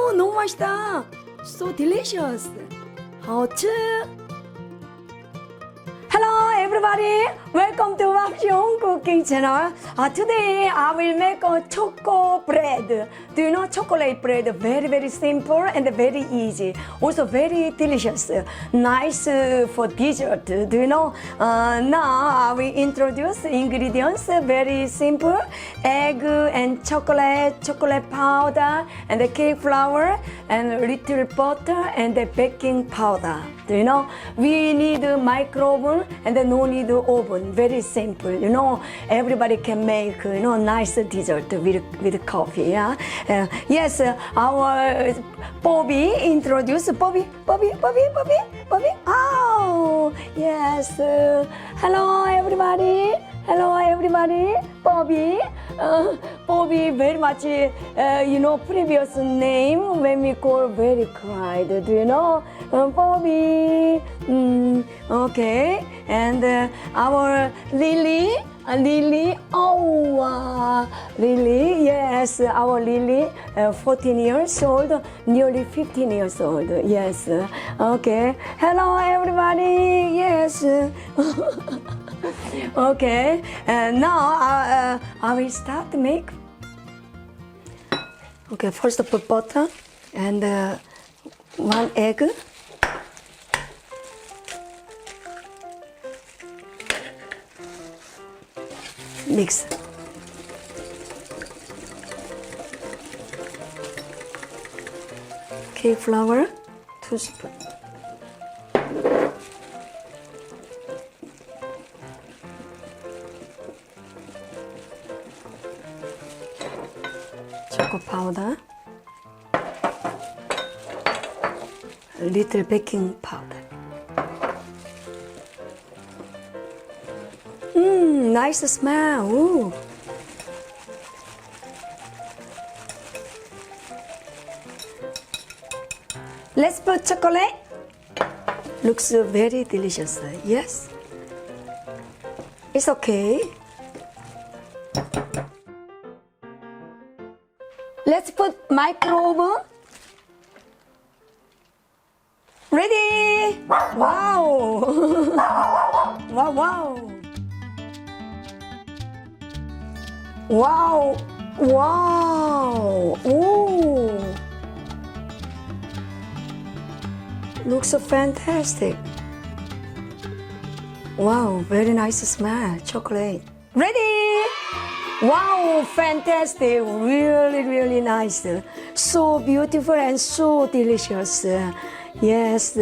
오, 너무 맛있다. So delicious. hot. Hello everybody, welcome to Vacuum Cooking Channel. Today I will make a choco bread. Do you know chocolate bread? Very simple and very easy. Also very delicious. Nice for dessert. Do you know? Now I will introduce ingredients. Very simple. Egg and chocolate powder, and the cake flour, and a little butter, and the baking powder. Do you know? We need a micro oven and no need oven. Very simple. You know, everybody can make nice dessert with coffee. Yeah. Yes, our Bobby introduced Bobby. Oh, yes. Hello, everybody. Bobby. Bobby very much, previous name when we call very quiet. Do you know? Bobby. Okay. And our Lily. Lily, yes, our Lily, 14 years old, nearly 15 years old, yes, okay. Hello, everybody, yes. Okay, and now I will start to make. Okay, first put butter and 1 egg. Mix. Cake flour, 2 spoons. Chocolate powder, a little baking powder. Nice smell. Ooh. Let's put chocolate. Looks very delicious. Yes. It's okay. Let's put micro oven. Ready? Wow. Wow. Ooh. Looks fantastic. Wow, very nice smell, chocolate. Ready? Wow, fantastic, really nice. So beautiful and so delicious. Yes,